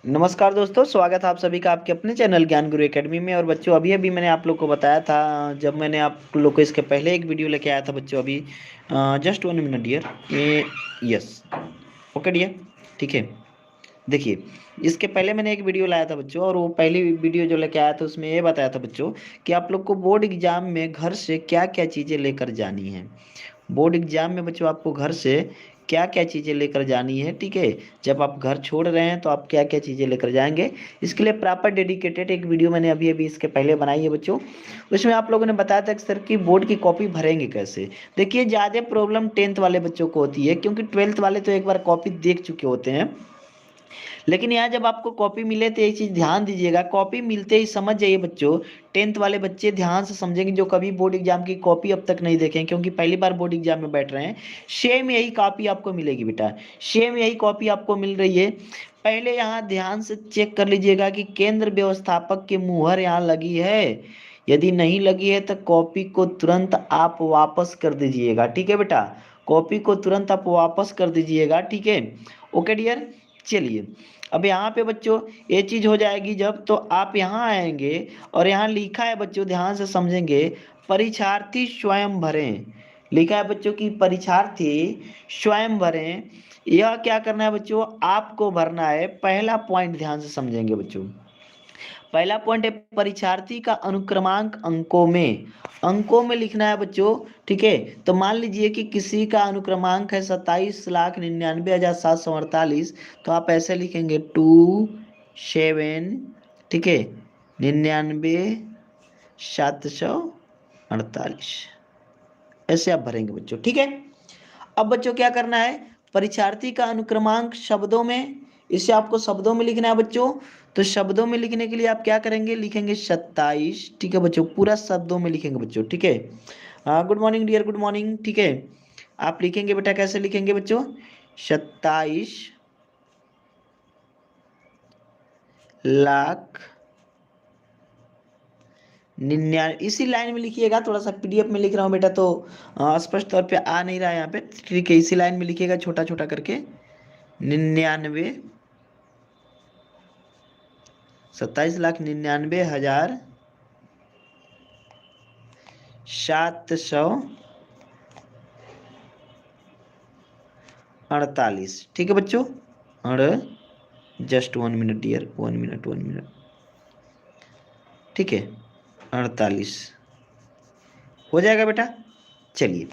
नमस्कार दोस्तों, स्वागत है आप सभी का आपके अपने चैनल ज्ञान गुरु एकेडमी में। और बच्चों अभी अभी मैंने आप लोग को बताया था, जब मैंने आप लोग को इसके पहले एक वीडियो लेके आया था बच्चों। अभी जस्ट 1 मिनट डियर, ये यस ओके डियर, ठीक है। देखिए, इसके पहले मैंने एक वीडियो लाया था बच्चों, और वो पहली वीडियो जो लेके आया था उसमें ये बताया था बच्चों कि आप लोग को बोर्ड एग्जाम में घर से क्या क्या चीज़ें लेकर जानी है। बोर्ड एग्जाम में बच्चों आपको घर से क्या क्या चीज़ें लेकर जानी है, ठीक है। जब आप घर छोड़ रहे हैं तो आप क्या क्या चीज़ें लेकर जाएंगे, इसके लिए प्रॉपर डेडिकेटेड एक वीडियो मैंने अभी अभी इसके पहले बनाई है बच्चों। उसमें आप लोगों ने बताया था कि सर की बोर्ड की कॉपी भरेंगे कैसे। देखिए, ज़्यादा प्रॉब्लम 10th वाले बच्चों को होती है, क्योंकि 12th वाले तो एक बार कॉपी देख चुके होते हैं। लेकिन यहाँ जब आपको कॉपी मिले तो एक चीज ध्यान दीजिएगा, कॉपी मिलते ही समझ जाइए बच्चों। 10th वाले बच्चे ध्यान से समझेंगे जो कभी बोर्ड एग्जाम की कॉपी अब तक नहीं देखे हैं, क्योंकि पहली बार बोर्ड एग्जाम में बैठ रहे हैं। सेम यही कॉपी आपको मिलेगी बेटा, सेम यही कॉपी आपको मिल रही है। पहले यहाँ ध्यान से चेक कर लीजिएगा कि केंद्र व्यवस्थापक की मुहर यहाँ लगी है। यदि नहीं लगी है तो कॉपी को तुरंत आप वापस कर दीजिएगा, ठीक है बेटा। कॉपी को तुरंत आप वापस कर दीजिएगा, ठीक है। ओके डियर, चलिए। अब यहाँ पे बच्चों ये चीज हो जाएगी जब, तो आप यहाँ आएंगे और यहाँ लिखा है बच्चों, ध्यान से समझेंगे, परीक्षार्थी स्वयं भरें। लिखा है बच्चों की परीक्षार्थी स्वयं भरें। यह क्या करना है बच्चों, आपको भरना है। पहला पॉइंट ध्यान से समझेंगे बच्चों। पहला पॉइंट है परीक्षार्थी का अनुक्रमांक अंकों में लिखना है बच्चों, ठीक है। तो मान लीजिए कि किसी का अनुक्रमांक है 27,99,748, तो आप ऐसे लिखेंगे 27, ठीक है, 99,748, ऐसे आप भरेंगे बच्चों, ठीक है। अब बच्चों क्या करना है, परीक्षार्थी का अनुक्रमांक शब्दों में, इसे आपको शब्दों में लिखना है बच्चों। तो शब्दों में लिखने के लिए आप क्या करेंगे, लिखेंगे 27, ठीक है बच्चों, पूरा शब्दों में लिखेंगे बच्चों, ठीक है। Good morning dear, good morning, ठीक है। आप लिखेंगे बेटा, कैसे लिखेंगे बच्चों, 27,99,, इसी लाइन में लिखिएगा। थोड़ा सा पीडीएफ में लिख रहा हूँ बेटा, तो स्पष्ट तौर पे आ नहीं रहा है यहाँ पे, ठीक है। इसी लाइन में लिखिएगा छोटा छोटा करके, 99, 27,99,748, ठीक है बच्चों। और just 1 minute dear, 1 minute, 1 minute, ठीक है, 48 हो जाएगा बेटा। चलिए,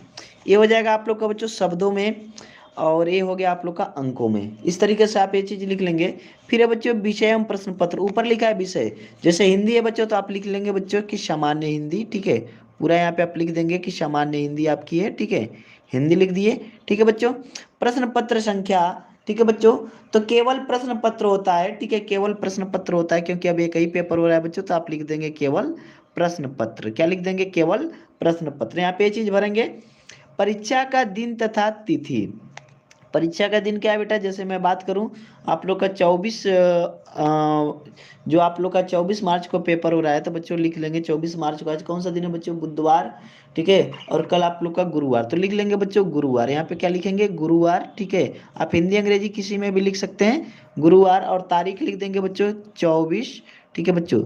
ये हो जाएगा आप लोग का बच्चों शब्दों में, और ये हो गया आप लोग का अंकों में। इस तरीके से आप ये चीज लिख लेंगे। फिर है बच्चों विषय एवं प्रश्न पत्र, ऊपर लिखा है विषय। जैसे हिंदी है बच्चों, तो आप लिख लेंगे बच्चों कि सामान्य हिंदी, ठीक है। पूरा यहाँ पे आप लिख देंगे कि सामान्य हिंदी आपकी है, ठीक है। हिंदी लिख दिए, ठीक है बच्चों। प्रश्न पत्र संख्या, ठीक है बच्चों। तो केवल प्रश्न पत्र होता है, ठीक है, केवल प्रश्न पत्र होता है, क्योंकि अब एक ही पेपर हो रहा है बच्चों, तो आप लिख देंगे केवल प्रश्न पत्र। क्या लिख देंगे, केवल प्रश्न पत्र। यहाँ पे ये चीज भरेंगे। परीक्षा का दिन तथा तिथि, परीक्षा का दिन क्या है बेटा, जैसे मैं बात करूं, आप लोग का 24, जो आप लोग का 24 मार्च को पेपर हो रहा है, तो बच्चों लिख लेंगे 24 मार्च को। आज कौन सा दिन है बच्चों, बुधवार, ठीक है। और कल आप लोग का गुरुवार, तो लिख लेंगे बच्चों गुरुवार। यहाँ पे क्या लिखेंगे, गुरुवार, ठीक है। आप हिंदी अंग्रेजी किसी में भी लिख सकते हैं, गुरुवार। और तारीख लिख देंगे बच्चों 24, ठीक है बच्चों,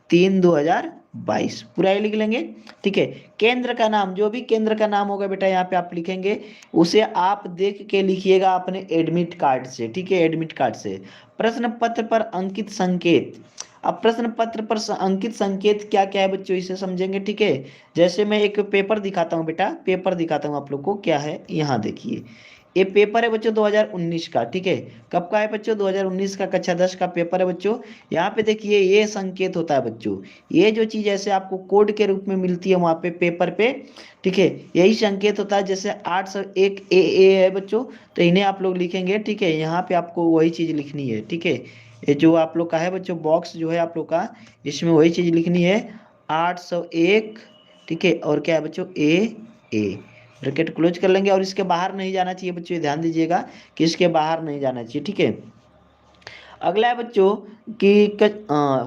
3/2022, पूरा ये लिख लेंगे, ठीक है। केंद्र का नाम, जो भी केंद्र का नाम होगा बेटा यहाँ पे आप लिखेंगे, उसे आप देख के लिखिएगा अपने एडमिट कार्ड से, ठीक है, एडमिट कार्ड से। प्रश्न पत्र पर अंकित संकेत, अब प्रश्न पत्र पर अंकित संकेत क्या क्या है बच्चों, इसे समझेंगे, ठीक है। जैसे मैं एक पेपर दिखाता हूँ बेटा, पेपर दिखाता हूँ आप लोग को, क्या है यहाँ देखिए। ये पेपर है बच्चों 2019 का, ठीक है। कब का है बच्चों, 2019 का कक्षा 10 का पेपर है बच्चों। यहाँ पे देखिए ये संकेत होता है बच्चों, ये जो चीज ऐसे आपको कोड के रूप में मिलती है वहां पे पेपर पे, ठीक है, यही संकेत होता है। जैसे 801 ए है बच्चों, तो इन्हें आप लोग लिखेंगे, ठीक है। यहाँ पे आपको वही चीज लिखनी है, ठीक है। ये जो आप लोग का है बच्चों बॉक्स जो है आप लोग का, इसमें वही चीज लिखनी है, 801, ठीक है। और क्या है बच्चों, ए ब्रैकेट क्लोज कर लेंगे, और इसके बाहर नहीं जाना चाहिए बच्चों, ये ध्यान दीजिएगा कि इसके बाहर नहीं जाना चाहिए, ठीक है। अगला है बच्चों कि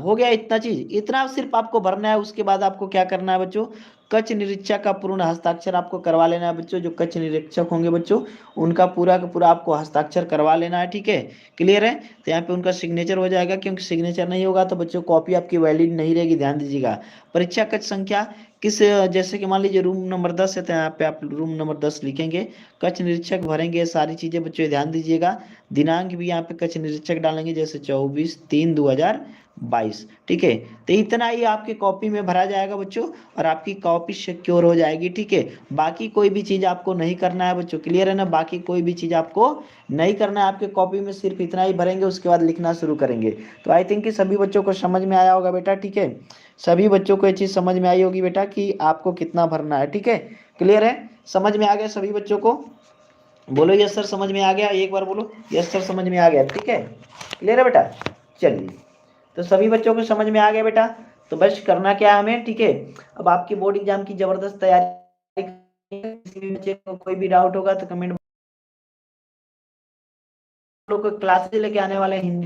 हो गया इतना चीज, इतना सिर्फ आपको भरना है। उसके बाद आपको क्या करना है बच्चों, कक्ष निरीक्षक का पूर्ण हस्ताक्षर आपको करवा लेना है बच्चों। जो कक्ष निरीक्षक होंगे बच्चों, उनका पूरा का पूरा आपको हस्ताक्षर करवा लेना है, ठीक है। क्लियर है? तो यहाँ पे उनका सिग्नेचर हो जाएगा, क्योंकि सिग्नेचर नहीं होगा तो बच्चों कॉपी आपकी वैलिड नहीं रहेगी, ध्यान दीजिएगा। परीक्षा कक्ष संख्या किस, जैसे कि मान लीजिए रूम नंबर 10 है तो यहाँ पे आप रूम नंबर 10 लिखेंगे, कक्ष निरीक्षक भरेंगे, सारी चीजें बच्चों ध्यान दीजिएगा। दिनांक भी यहाँ पे कक्ष निरीक्षक डालेंगे, जैसे 24/3/2022, ठीक है। तो इतना ही आपकी कॉपी में भरा जाएगा बच्चों, और आपकी कॉपी सिक्योर हो जाएगी, ठीक है। बाकी कोई भी चीज आपको नहीं करना है बच्चों, क्लियर है ना? बाकी कोई भी चीज आपको नहीं करना है, आपके कॉपी में सिर्फ इतना ही भरेंगे, उसके बाद लिखना शुरू करेंगे। तो आई थिंक कि सभी बच्चों को समझ में आया होगा बेटा, ठीक है। सभी बच्चों को ये चीज समझ में आई होगी बेटा कि आपको कितना भरना है, ठीक है। क्लियर है? समझ में आ गया सभी बच्चों को? बोलो यस सर समझ में आ गया, एक बार बोलो यस सर समझ में आ गया, ठीक है। क्लियर है बेटा? चलिए, तो सभी बच्चों को समझ में आ गया बेटा। तो बस करना क्या है हमें, ठीक है। अब आपकी बोर्ड एग्जाम की जबरदस्त तैयारी, किसी भी बच्चे को कोई भी डाउट होगा तो कमेंट, लोग क्लासेस लेके आने वाले हैं हिंदी